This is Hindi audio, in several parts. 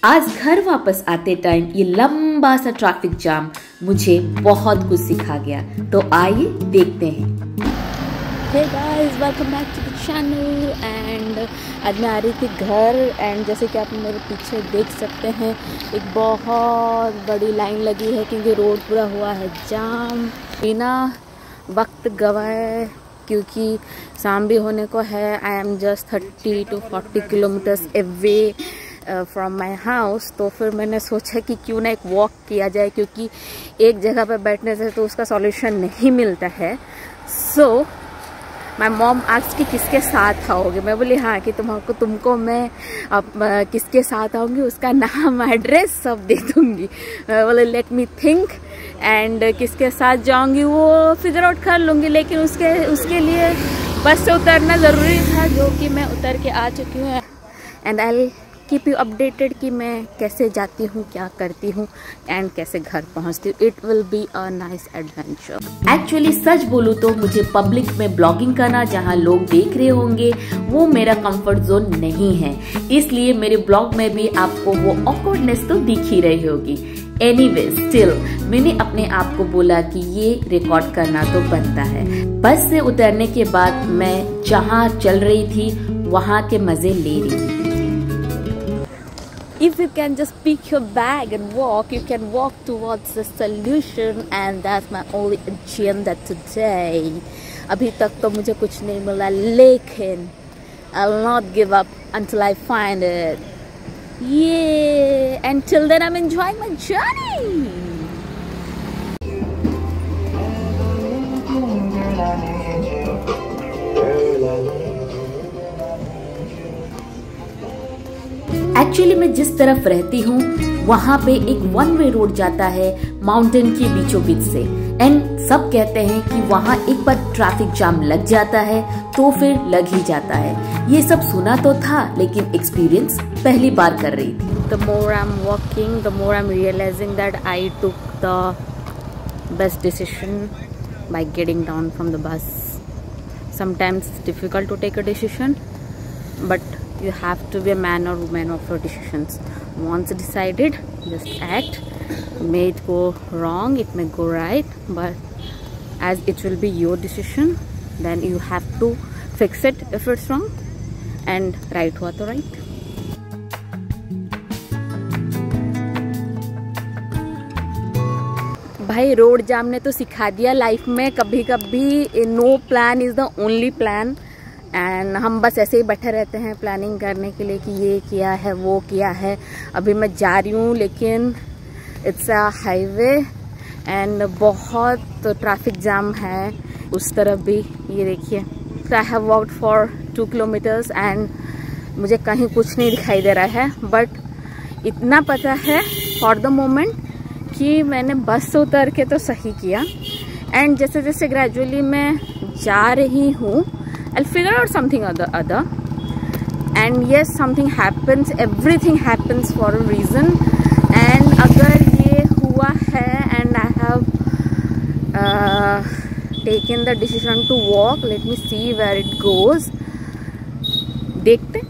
आज घर वापस आते टाइम ये लंबा सा ट्रैफिक जाम मुझे बहुत कुछ सिखा गया, तो आइए देखते हैं। Hey guys, welcome back to the channel and आज मैं आ रही थी घर एंड जैसे कि आप मेरे पीछे देख सकते हैं एक बहुत बड़ी लाइन लगी है क्योंकि रोड पूरा हुआ है जाम। बिना वक्त गवाए क्योंकि शाम भी होने को है, I am just 30 to 40 kilometres away from my house. तो फिर मैंने सोचा कि क्यों ना एक वॉक किया जाए क्योंकि एक जगह पर बैठने से तो उसका सॉल्यूशन नहीं मिलता है। सो माई मॉम आस्क्ड कि किसके साथ आओगे, मैं बोली हाँ कि तुमको मैं किसके साथ आऊँगी उसका नाम एड्रेस सब दे दूँगी। मैं बोले लेट मी थिंक एंड किसके साथ जाऊँगी वो फिगर आउट कर लूँगी, लेकिन उसके लिए बस से उतरना ज़रूरी था जो कि मैं उतर के आ चुकी हूँ। And I keep you updated कि मैं कैसे जाती हूँ, क्या करती हूँ एंड कैसे घर पहुँचती हूँ। It will be a nice adventure. Actually सच बोलूँ तो मुझे पब्लिक में ब्लॉगिंग करना जहाँ लोग देख रहे होंगे वो मेरा कंफर्ट जोन नहीं है, इसलिए मेरे ब्लॉग में भी आपको वो ऑकवर्डनेस तो दिख ही रही होगी। एनीवे स्टिल मैंने अपने आप को बोला कि ये रिकॉर्ड करना तो बनता है। बस से उतरने के बाद मैं जहाँ चल रही थी वहाँ के मजे ले रही थी। If you can just pick your bag and walk, you can walk towards the solution and that's my only agenda today. अभी तक तो मुझे कुछ नहीं मिला लेकिन I'll not give up until I find it. Yeah, until then I'm enjoying my journey. Actually मैं जिस तरफ रहती हूँ वहाँ पे एक वन वे रोड जाता है माउंटेन के बीचों बीच से, एंड सब कहते हैं कि वहाँ एक बार ट्रैफिक जाम लग जाता है तो फिर लग ही जाता है। ये सब सुना तो था लेकिन एक्सपीरियंस पहली बार कर रही थी। The more I'm walking, the more I'm realizing that I took the best decision by getting down from the bus. Sometimes it's difficult to take a decision, but you have to be a man or woman of your decisions. Once decided, just act. May it go wrong, it may go right, but as it will be your decision, then you have to fix it if it's wrong, and right हुआ तो right. भाई रोड जाम ने तो सिखा दिया लाइफ में कभी कभी no plan is the only plan, and हम बस ऐसे ही बैठे रहते हैं प्लानिंग करने के लिए कि ये किया है वो किया है। अभी मैं जा रही हूँ लेकिन इट्स अ हाईवे एंड बहुत ट्रैफिक जाम है उस तरफ भी। ये देखिए I have walked for 2 kilometres and मुझे कहीं कुछ नहीं दिखाई दे रहा है, बट इतना पता है फॉर द मोमेंट कि मैंने बस से उतर के तो सही किया। एंड जैसे जैसे ग्रेजुअली मैं जा रही हूँ I'll figure out something or the other, and yes, something happens, everything happens for a reason, and अगर ये हुआ है and I have taken the decision to walk, let me see where it goes. देखते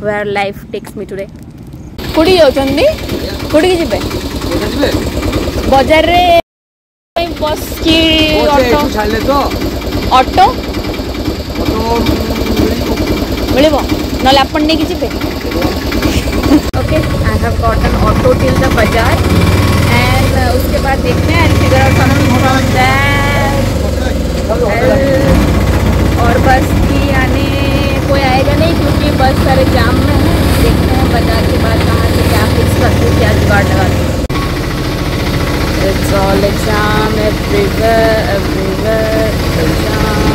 where life takes me today. कुड़ी जाउछन्ती कुड़ी की जिबे बाजार रे बस की ऑटो छाड़ले तो ऑटो मिलिबो नले आपण नेकी जिबे। Okay I have got an auto till the bazaar and उसके बाद देखते हैं फिगर आउट फ्रॉम दैट। और बस की आने कोई आएगा नहीं क्योंकि बस सारे जाम में है। देखते हैं बाजार के बाद कहाँ से क्या फिक्स करती हूँ, क्या जुगाड़ लगाती हूँ। It's all exam everywhere exam.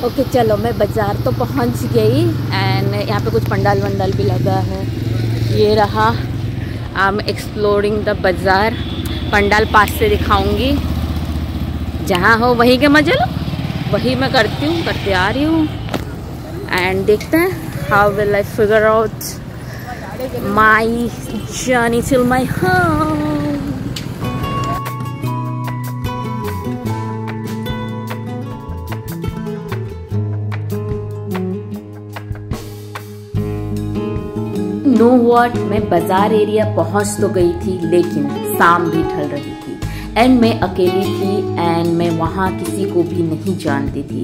Okay चलो मैं बाज़ार तो पहुंच गई एंड यहाँ पे कुछ पंडाल वंडाल भी लगा है। ये रहा आई एम एक्सप्लोरिंग द बाज़ार। पंडाल पास से दिखाऊंगी, जहाँ हो वहीं के मजे लो, वही मैं करते आ रही हूँ। एंड देखते हैं how will I figure out my journey till my home. Know what, मैं बाजार एरिया पहुंच तो गई थी लेकिन शाम भी ढल रही थी एंड मैं अकेली थी एंड मैं वहां किसी को भी नहीं जानती थी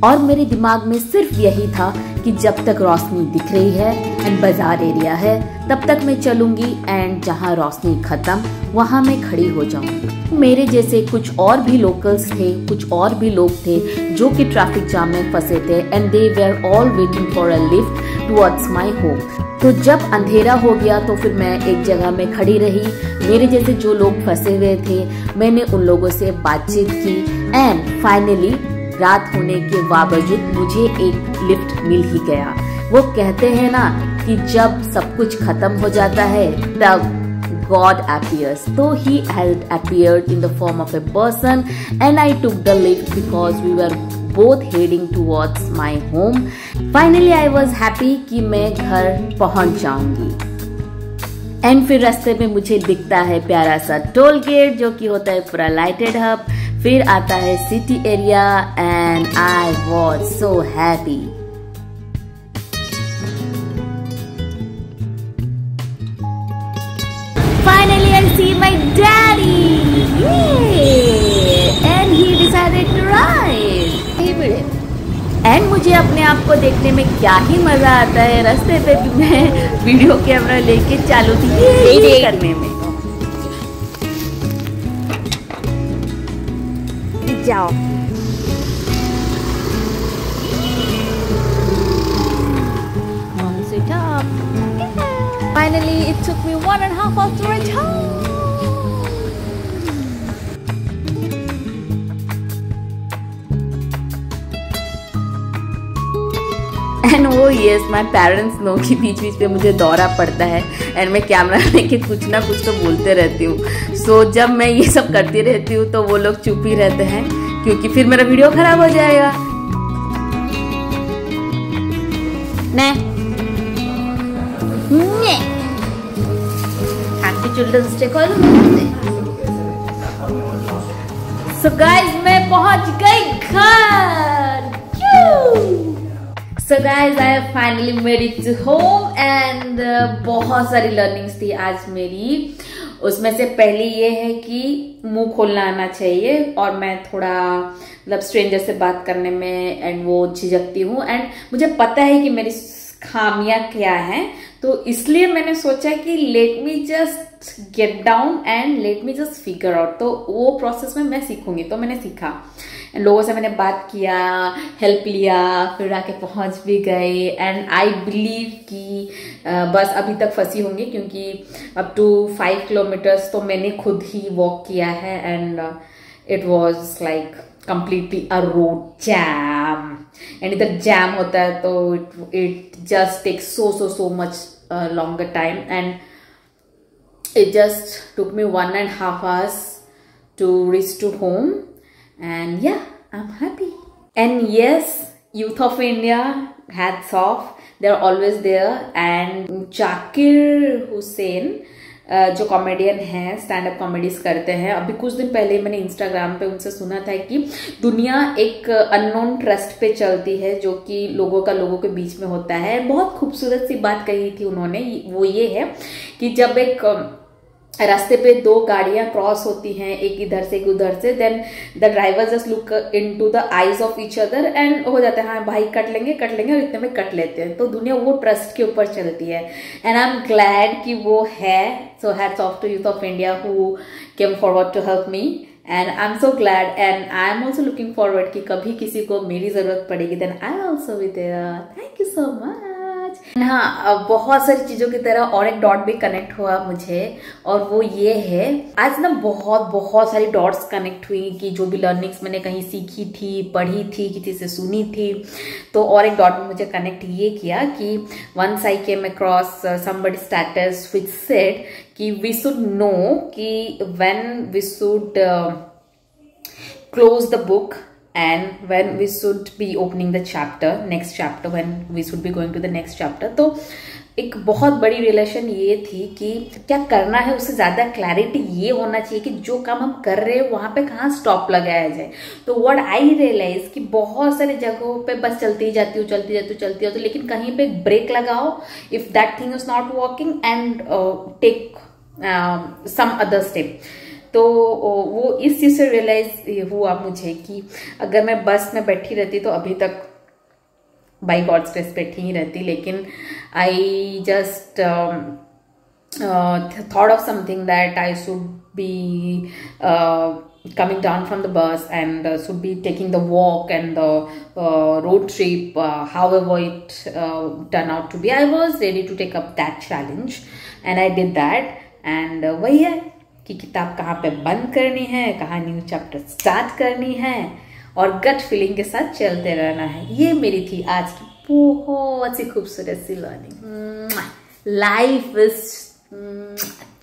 और मेरे दिमाग में सिर्फ यही था कि जब तक रोशनी दिख रही है एंड बाजार एरिया है तब तक मैं चलूंगी एंड जहां रोशनी खत्म वहां मैं खड़ी हो जाऊंगी। मेरे जैसे कुछ और भी लोकल्स थे, कुछ और भी लोग थे जो कि ट्रैफिक जाम में फंसे थे and they were all waiting for a lift towards my home. तो जब अंधेरा हो गया तो फिर मैं एक जगह में खड़ी रही। मेरे जैसे जो लोग फंसे हुए थे मैंने उन लोगों से बातचीत की एंड फाइनली रात होने के बावजूद मुझे एक लिफ्ट मिल ही गया। वो कहते हैं ना कि जब सब कुछ खत्म हो जाता है तब God appears. So he had appeared in the form of a person and I took the lift because we were both heading towards my home. Finally I was happy कि मैं घर पहुंच जाऊंगी। एंड फिर रास्ते में मुझे दिखता है प्यारा सा टोल गेट जो कि होता है पूरा लाइटेड हब, फिर आता है city area and I was so happy. Finally I see my daddy! Yay! And he decided to ride. And मुझे अपने आप को देखने में क्या ही मजा आता है। रास्ते पे भी मैं वीडियो कैमरा लेके चालू थी ये करने में। जाओ Finally it took me 1.5 hours to reach home. And वो यस माई पेरेंट्स नो कि बीच बीच पे मुझे दौरा पड़ता है एंड मैं कैमरा लेके कुछ ना कुछ तो बोलते रहती हूँ। सो जब मैं ये सब करती रहती हूँ तो वो लोग चुप ही रहते हैं क्योंकि फिर मेरा वीडियो खराब हो जाएगा। Happy children's day call. So guys मैं पहुंच गई घर। So guys, I have finally made it to home and बहुत सारी लर्निंग्स थी आज मेरी। उसमें से पहली ये है कि मुंह खोलना आना चाहिए और मैं थोड़ा मतलब स्ट्रेंजर से बात करने में एंड वो झिझकती हूँ एंड मुझे पता है कि मेरी खामियां क्या हैं, तो इसलिए मैंने सोचा कि let me just get down and let me just figure out. तो वो प्रोसेस में मैं सीखूंगी। तो मैंने सीखा, लोगों से मैंने बात किया, हेल्प लिया, फिर आके पहुंच भी गए एंड आई बिलीव कि बस अभी तक फंसी होंगी क्योंकि अप टू 5 किलोमीटर्स तो मैंने खुद ही वॉक किया है and it was like completely a road jam and इधर jam होता है तो it just takes so much longer time and it just took me 1.5 hours to reach to home and yeah, I'm happy. And yes, Youth of India, hats off, they're always there and Zakir Hussain जो कॉमेडियन हैं, स्टैंड अप कॉमेडीज करते हैं। अभी कुछ दिन पहले मैंने इंस्टाग्राम पे उनसे सुना था कि दुनिया एक अननोन ट्रस्ट पे चलती है जो कि लोगों के बीच में होता है। बहुत खूबसूरत सी बात कही थी उन्होंने, वो ये है कि जब एक रास्ते पे 2 गाड़ियां क्रॉस होती हैं, एक इधर से एक उधर से, then the driver just look into the eyes of each other and हो जाता है हाँ भाई कट लेंगे और इतने में कट लेते हैं। तो दुनिया वो ट्रस्ट के ऊपर चलती है एंड आई एम ग्लैड कि वो है। So hats off to youth of India who came forward to help me and I am so glad and I am also looking forward कि कभी किसी को मेरी जरूरत पड़ेगी then I also be there. Thank you so much. हाँ, बहुत सारी चीजों की तरह और एक डॉट भी कनेक्ट हुआ मुझे और वो ये है, आज ना बहुत सारी डॉट्स कनेक्ट हुई कि जो भी लर्निंग्स मैंने कहीं सीखी थी, पढ़ी थी, किसी से सुनी थी, तो और एक डॉट में मुझे कनेक्ट ये किया कि once I came across somebody status which said कि वी शुड नो कि when we should close the book and when we should be opening the chapter, next chapter, when we should be going to the next chapter. तो एक बहुत बड़ी रिलेशन ये थी कि क्या करना है उससे ज़्यादा क्लैरिटी ये होना चाहिए कि जो काम हम कर रहे हैं वहाँ पे कहाँ स्टॉप लगाया जाए। तो व्हाट आई रियलाइज कि बहुत सारी जगहों पे बस चलती जाती हूँ, लेकिन कहीं पे ब्रेक लगाओ if that thing is not working and take some other step. तो वो इस चीज़ से रियलाइज हुआ मुझे कि अगर मैं बस में बैठी रहती तो अभी तक बाई गॉड्स ग्रेस बैठी ही रहती, लेकिन I just thought of something that I should be coming down from the bus and should be taking the walk and the road trip, however it turned out to be. I was ready to take up that challenge and I did that. And वही है कि किताब कहाँ पे बंद करनी है, कहाँ न्यू चैप्टर स्टार्ट करनी है और गट फीलिंग के साथ चलते रहना है। ये मेरी थी आज की बहुत सी खूबसूरत सी learning. Life is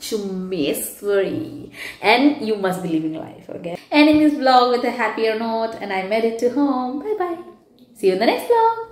Chumeswari, and you must be living life, okay? Ending this vlog with a happier note, and I made it to home. Bye bye. See you in the next vlog.